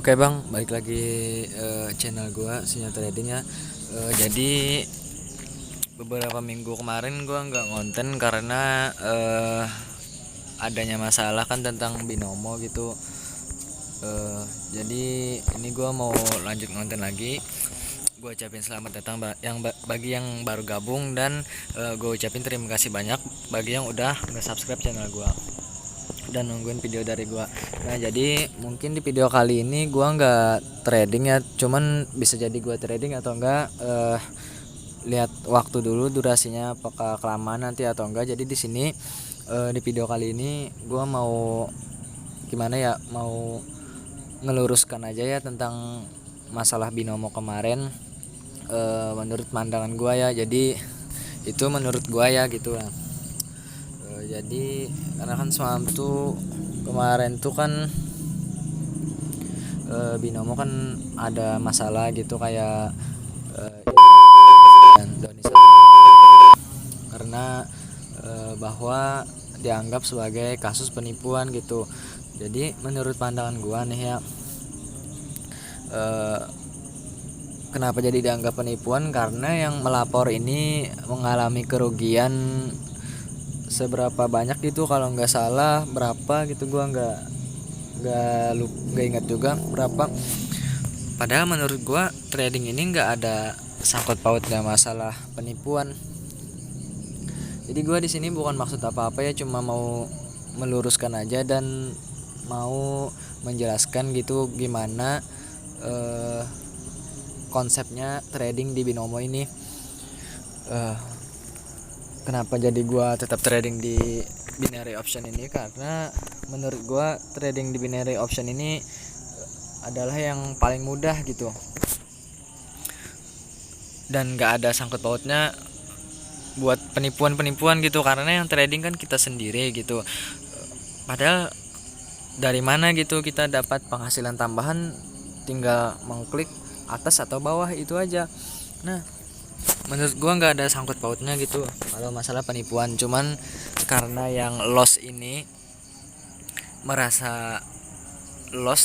Oke bang, balik lagi channel gua Sinyal Trading ya. Jadi beberapa minggu kemarin gua nggak ngonten karena adanya masalah kan tentang binomo gitu. Jadi ini gua mau lanjut ngonten lagi. Gua ucapin selamat datang bagi yang baru gabung, dan gua ucapin terima kasih banyak bagi yang udah nge-subscribe channel gua dan nungguin video dari gua. Nah, jadi mungkin di video kali ini gua nggak trading ya, cuman bisa jadi gua trading atau enggak, lihat waktu dulu durasinya apakah kelamaan nanti atau enggak. Jadi di sini di video kali ini gua mau gimana ya, mau ngeluruskan aja ya tentang masalah binomo kemarin, menurut pandangan gua ya. Jadi itu menurut gua ya gitu lah. Jadi karena kan semalam tuh kemarin tuh kan binomo kan ada masalah gitu, kayak dan Doni karena bahwa dianggap sebagai kasus penipuan gitu. Jadi menurut pandangan gua nih ya, eh, kenapa jadi dianggap penipuan, karena yang melapor ini mengalami kerugian seberapa banyak gitu, kalau nggak salah berapa gitu, gua nggak ingat juga berapa. Padahal menurut gua trading ini nggak ada sangkut pautnya masalah penipuan. Jadi gua di sini bukan maksud apa-apa ya, cuma mau meluruskan aja dan mau menjelaskan gitu gimana eh, konsepnya trading di binomo ini. Eh, Kenapa jadi gua tetap trading di binary option ini, karena menurut gua trading di binary option ini adalah yang paling mudah gitu, dan gak ada sangkut pautnya buat penipuan-penipuan gitu, karena yang trading kan kita sendiri gitu. Padahal dari mana gitu kita dapat penghasilan tambahan, tinggal mengklik atas atau bawah itu aja. Nah, menurut gua nggak ada sangkut pautnya gitu kalau masalah penipuan. Cuman karena yang loss ini merasa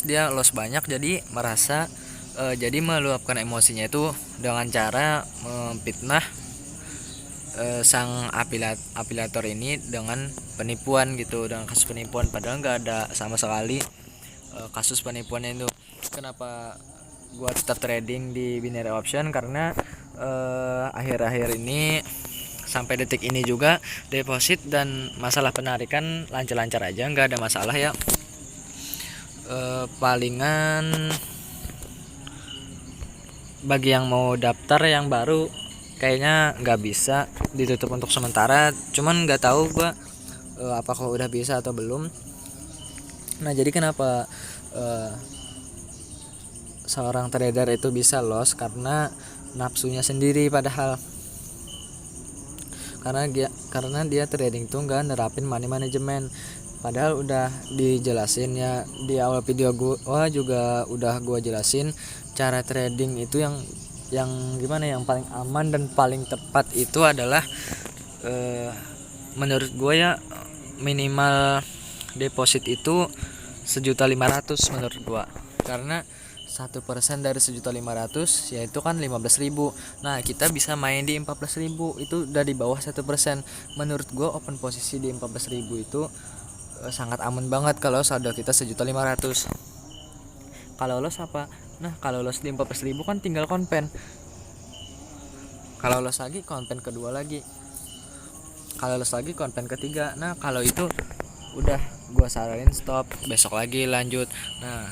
dia loss banyak, jadi merasa jadi meluapkan emosinya itu dengan cara memfitnah sang apilator ini dengan penipuan gitu, dengan kasus penipuan, padahal nggak ada sama sekali kasus penipuannya itu. Kenapa gua tetap trading di binary option, karena akhir-akhir ini sampai detik ini juga deposit dan masalah penarikan lancar-lancar aja, nggak ada masalah ya. Palingan bagi yang mau daftar yang baru kayaknya nggak bisa, ditutup untuk sementara. Cuman nggak tahu gua apakah udah bisa atau belum. Nah, jadi kenapa seorang trader itu bisa loss, karena nafsunya sendiri. Padahal karena dia trading tuh nggak nerapin money management. Padahal udah dijelasin ya di awal video gua juga udah gua jelasin cara trading itu yang gimana, yang paling aman dan paling tepat itu adalah menurut gue ya, minimal deposit itu 1.500.000 menurut gue. Karena 1% dari 1.500.000 yaitu kan 15.000. Nah, kita bisa main di 14.000, itu udah di bawah 1%. Menurut gue open posisi di 14.000 itu sangat aman banget kalau saldo kita 1.500.000. Kalau loss apa? Nah, kalau loss di 14.000 kan tinggal konpen. Kalau loss lagi konpen kedua lagi. Kalau loss lagi konpen ketiga. Nah, kalau itu udah gua saranin stop, besok lagi lanjut. Nah,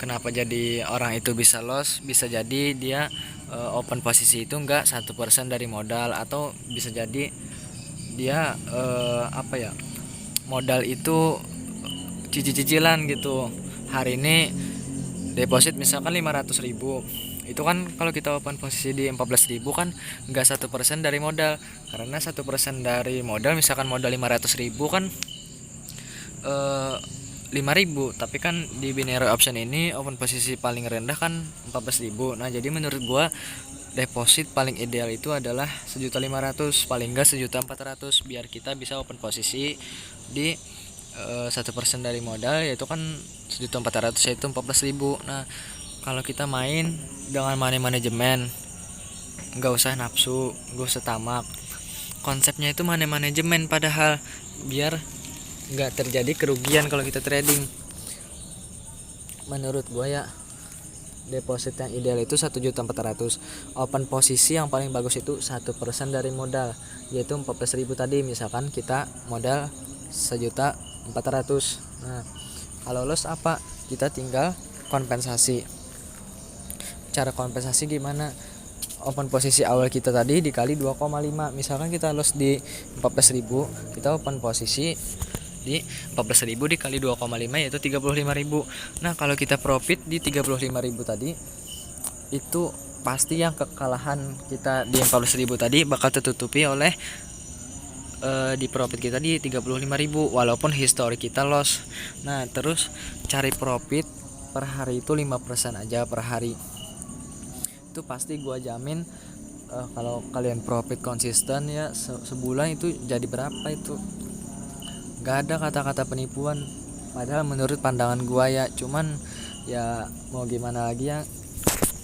kenapa jadi orang itu bisa loss? Bisa jadi dia open posisi itu enggak 1% dari modal, atau bisa jadi dia apa ya, modal itu cicil-cicilan gitu. Hari ini deposit misalkan 500.000, itu kan kalau kita open posisi di 14.000 kan nggak 1% dari modal. Karena 1% dari modal, misalkan modal 500.000 kan 5.000, tapi kan di binary option ini open posisi paling rendah kan 14.000. Nah, jadi menurut gua deposit paling ideal itu adalah 1.500.000, paling enggak 1.400.000, biar kita bisa open posisi di 1% dari modal yaitu kan 1.400.000 yaitu 14.000. Nah kalau kita main dengan money manajemen, nggak usah nafsu, nggak usah tamak, konsepnya itu money manajemen, padahal biar nggak terjadi kerugian kalau kita trading. Menurut gue ya, deposit yang ideal itu 1.400.000. Open posisi yang paling bagus itu 1% dari modal, yaitu 14.000 tadi. Misalkan kita modal 1.400.000. Nah kalau loss apa, kita tinggal kompensasi. Cara kompensasi gimana? Open posisi awal kita tadi dikali 2,5. Misalkan kita loss di 14.000, kita open posisi di 14.000 dikali 2,5 yaitu 35.000. Nah kalau kita profit di 35.000 tadi, itu pasti yang kekalahan kita di 14.000 tadi bakal tertutupi oleh di profit kita di 35.000 walaupun histori kita loss. Nah terus cari profit per hari itu 5% aja per hari. Itu pasti gua jamin kalau kalian profit konsisten ya sebulan itu jadi berapa itu. Gak ada kata-kata penipuan, padahal menurut pandangan gua ya, cuman ya mau gimana lagi ya,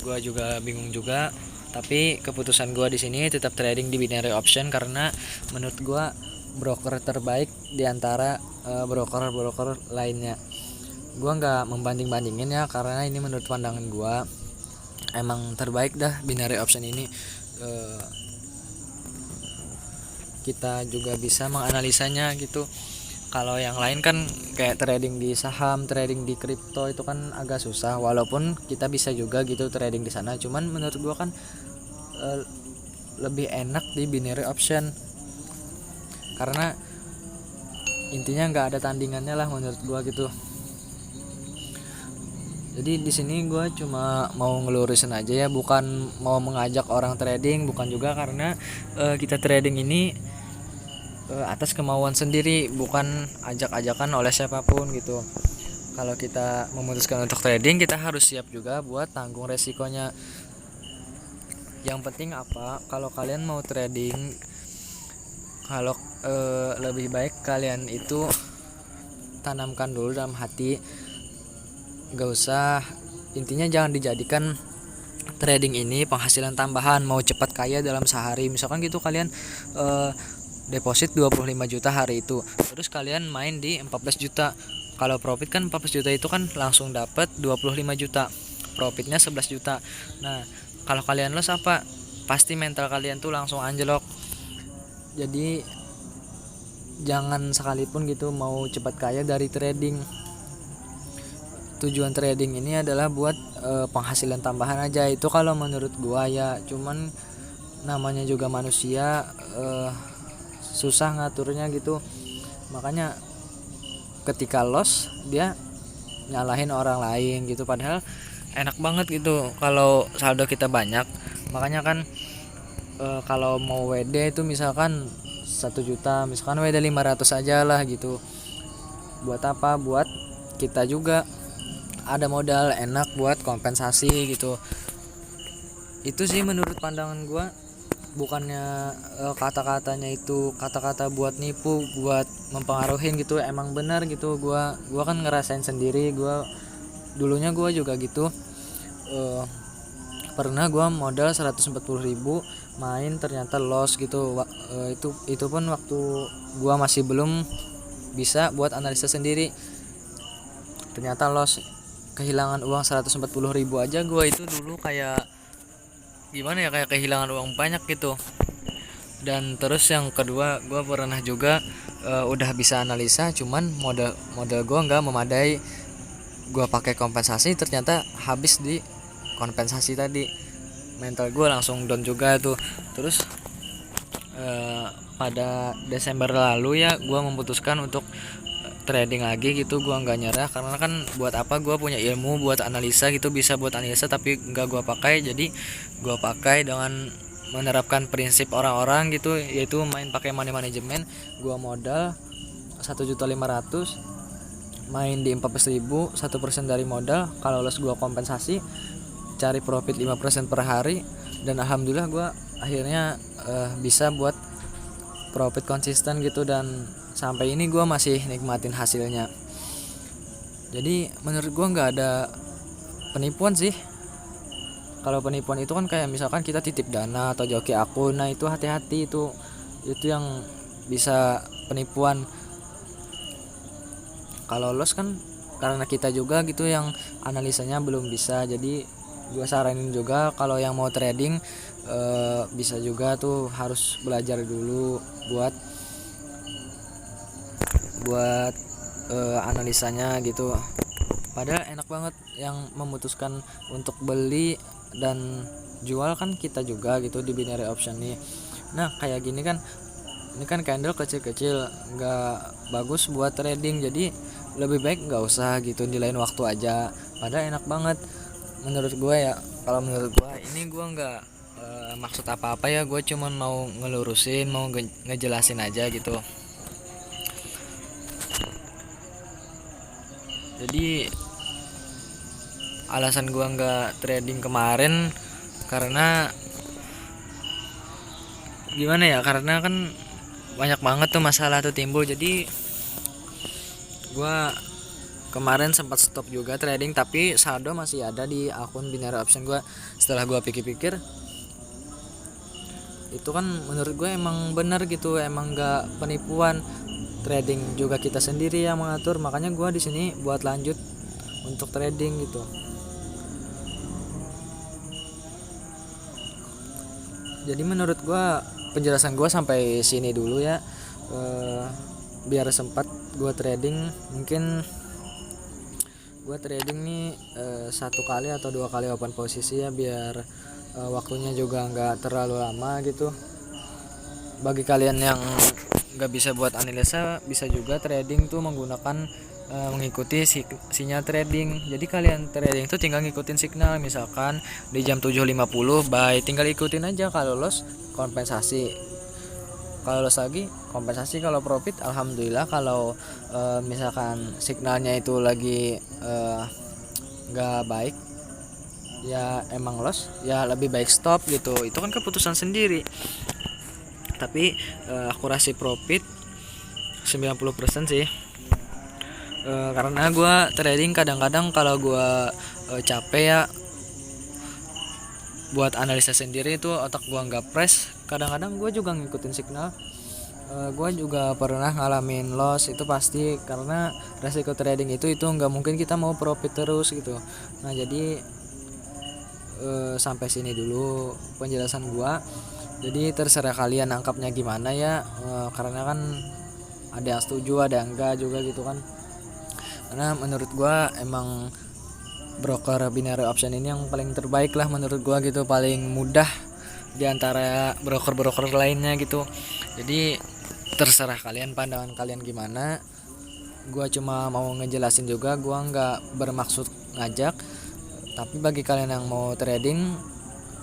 gua juga bingung juga. Tapi keputusan gua di sini tetap trading di binary option karena menurut gua broker terbaik di antara broker-broker lainnya. Gua nggak membanding-bandingin ya, karena ini menurut pandangan gua emang terbaik dah binary option ini. Kita juga bisa menganalisanya gitu. Kalau yang lain kan kayak trading di saham, trading di kripto itu kan agak susah, walaupun kita bisa juga gitu trading di sana. Cuman menurut gua kan lebih enak di binary option karena intinya nggak ada tandingannya lah menurut gua gitu. Jadi di sini gua cuma mau ngelurusin aja ya, bukan mau mengajak orang trading, bukan juga karena kita trading ini atas kemauan sendiri, bukan ajak-ajakan oleh siapapun gitu. Kalau kita memutuskan untuk trading, kita harus siap juga buat tanggung resikonya. Yang penting apa, kalau kalian mau trading, kalau lebih baik kalian itu tanamkan dulu dalam hati, gak usah, intinya jangan dijadikan trading ini penghasilan tambahan mau cepat kaya dalam sehari. Misalkan gitu kalian deposit 25 juta hari itu, terus kalian main di 14 juta. Kalau profit kan 14 juta itu kan langsung dapat 25 juta, profitnya 11 juta. Nah kalau kalian loss apa, pasti mental kalian tuh langsung anjlok. Jadi jangan sekalipun gitu mau cepat kaya dari trading. Tujuan trading ini adalah buat penghasilan tambahan aja, itu kalau menurut gua ya. Cuman namanya juga manusia, susah ngaturnya gitu. Makanya ketika loss dia nyalahin orang lain gitu, padahal enak banget gitu kalau saldo kita banyak. Makanya kan kalau mau WD itu misalkan 1 juta, misalkan WD 500 aja lah gitu. Buat apa? Buat kita juga ada modal, enak buat kompensasi gitu. Itu sih menurut pandangan gua. Bukannya kata-katanya itu kata-kata buat nipu, buat mempengaruhin gitu. Emang benar gitu, gua kan ngerasain sendiri. Dulunya gua juga gitu. Pernah gua modal 140.000 main, ternyata loss gitu. Itu pun waktu gua masih belum bisa buat analisa sendiri, ternyata loss, kehilangan uang 140.000 aja. Gua itu dulu kayak gimana ya, kayak kehilangan uang banyak gitu. Dan terus yang kedua, gue pernah juga udah bisa analisa, cuman modal gue nggak memadai. Gue pakai kompensasi, ternyata habis di kompensasi tadi. Mental gue langsung down juga tuh. Terus pada Desember lalu ya, gue memutuskan untuk trading lagi gitu. Gua nggak nyerah karena kan buat apa, gua punya ilmu buat analisa gitu, bisa buat analisa tapi nggak gua pakai. Jadi gua pakai dengan menerapkan prinsip orang-orang gitu, yaitu main pakai money management. Gua modal 1.500.000, main di 14.000, 1% dari modal. Kalau loss gua kompensasi, cari profit 5% per hari, dan alhamdulillah gua akhirnya bisa buat profit konsisten gitu. Dan sampai ini gue masih nikmatin hasilnya. Jadi menurut gue nggak ada penipuan sih. Kalau penipuan itu kan kayak misalkan kita titip dana atau joki akun, nah itu hati-hati, itu yang bisa penipuan. Kalau loss kan karena kita juga gitu yang analisanya belum bisa. Jadi gue saranin juga kalau yang mau trading bisa juga tuh harus belajar dulu buat analisanya gitu. Padahal enak banget yang memutuskan untuk beli dan jual kan kita juga gitu di binary option nih. Nah kayak gini kan, ini kan candle kecil-kecil, nggak bagus buat trading, jadi lebih baik nggak usah gitu, di lain waktu aja. Padahal enak banget menurut gue ya. Kalau menurut gue ini gue nggak maksud apa-apa ya, gue cuman mau ngelurusin, mau ngejelasin aja gitu. Jadi alasan gue nggak trading kemarin karena gimana ya, karena kan banyak banget tuh masalah tuh timbul. Jadi gue kemarin sempat stop juga trading, tapi saldo masih ada di akun binary option gue. Setelah gue pikir-pikir, itu kan menurut gue emang bener gitu, emang nggak penipuan. Trading juga kita sendiri yang mengatur, makanya gue di sini buat lanjut untuk trading gitu. Jadi menurut gue penjelasan gue sampai sini dulu ya, biar sempat gue trading. Mungkin gue trading nih 1 kali atau 2 kali open posisi ya, biar waktunya juga nggak terlalu lama gitu. Bagi kalian yang nggak bisa buat analisa, bisa juga trading tuh menggunakan mengikuti sinyal trading. Jadi kalian trading tuh tinggal ngikutin signal. Misalkan di jam 7.50 buy, tinggal ikutin aja. Kalau loss kompensasi, kalau loss lagi kompensasi, kalau profit alhamdulillah. Kalau misalkan signalnya itu lagi nggak baik ya, emang loss ya, lebih baik stop gitu. Itu kan keputusan sendiri. Tapi akurasi profit 90% sih. Karena gue trading kadang-kadang kalau gue capek ya buat analisa sendiri, itu otak gue nggak fresh. Kadang-kadang gue juga ngikutin signal. Gue juga pernah ngalamin loss, itu pasti karena resiko trading itu nggak mungkin kita mau profit terus gitu. Nah jadi sampai sini dulu penjelasan gue. Jadi terserah kalian nangkapnya gimana ya, karena kan ada yang setuju, ada yang enggak juga gitu kan. Karena menurut gua emang broker binary option ini yang paling terbaik lah menurut gua gitu, paling mudah di antara broker-broker lainnya gitu. Jadi terserah kalian, pandangan kalian gimana. Gua cuma mau ngejelasin juga, gua nggak bermaksud ngajak. Tapi bagi kalian yang mau trading,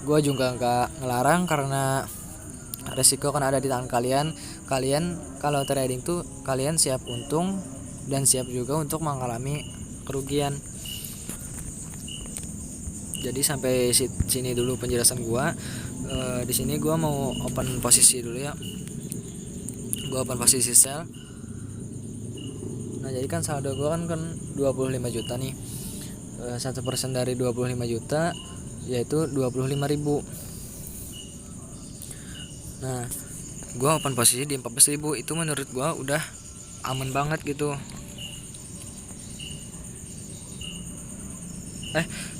gua juga nggak ngelarang, karena resiko kan ada di tangan kalian. Kalian kalau trading tuh kalian siap untung dan siap juga untuk mengalami kerugian. Jadi sampai sini dulu penjelasan gua. Di sini gua mau open posisi dulu ya. Gua open posisi sell. Nah jadi kan saldo gua kan 25 juta nih. 1% dari 25 juta yaitu 25.000. Nah gua open posisi di 14.000, itu menurut gua udah aman banget gitu.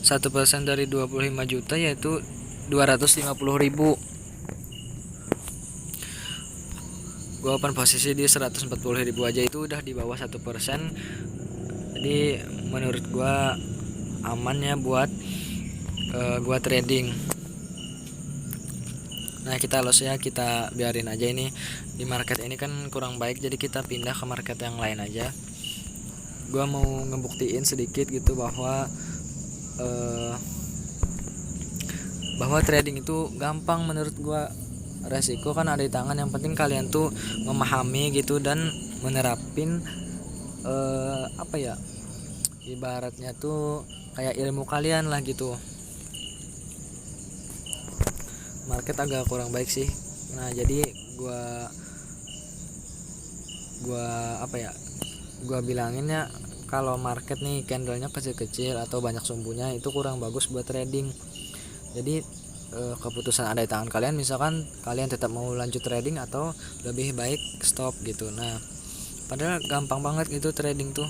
1% dari 25 juta yaitu 250.000. Gua open posisi di 140.000 aja, itu udah di bawah 1%. Jadi menurut gua aman ya buat gua trading. Nah kita loss ya, kita biarin aja. Ini di market ini kan kurang baik, jadi kita pindah ke market yang lain aja. Gua mau ngebuktiin sedikit gitu bahwa trading itu gampang menurut gua. Resiko kan ada di tangan, yang penting kalian tuh memahami gitu dan menerapin apa ya, ibaratnya tuh kayak ilmu kalian lah gitu. Market agak kurang baik sih. Nah jadi gua gua apa ya, gua bilanginnya kalau market nih candlenya kecil-kecil atau banyak sumbunya itu kurang bagus buat trading. Jadi keputusan ada di tangan kalian, misalkan kalian tetap mau lanjut trading atau lebih baik stop gitu. Nah padahal gampang banget gitu trading tuh,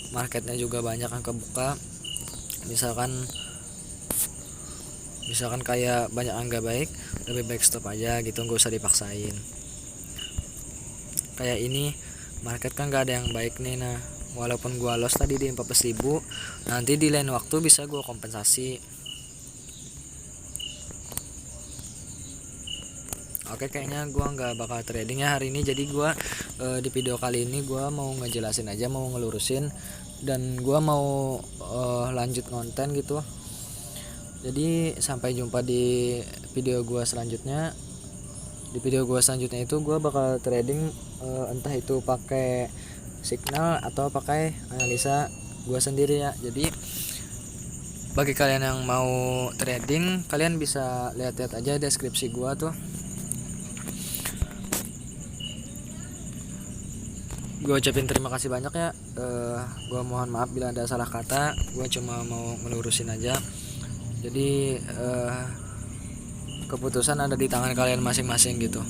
marketnya juga banyak yang kebuka. Misalkan kayak banyak yang gak baik, lebih baik stop aja gitu, nggak usah dipaksain. Kayak ini market kan gak ada yang baik nih. Nah walaupun gua loss tadi di 14.000, nanti di lain waktu bisa gua kompensasi. Oke, kayaknya gua nggak bakal trading ya hari ini. Jadi gua di video kali ini gua mau ngejelasin aja, mau ngelurusin, dan gua mau lanjut konten gitu. Jadi sampai jumpa di video gua selanjutnya. Di video gua selanjutnya itu gua bakal trading, entah itu pakai signal atau pakai analisa gua sendiri ya. Jadi bagi kalian yang mau trading, kalian bisa lihat-lihat aja deskripsi gua tuh. Gue ucapin terima kasih banyak ya. Gue mohon maaf bila ada salah kata. Gue cuma mau melurusin aja. Jadi keputusan ada di tangan kalian masing-masing gitu.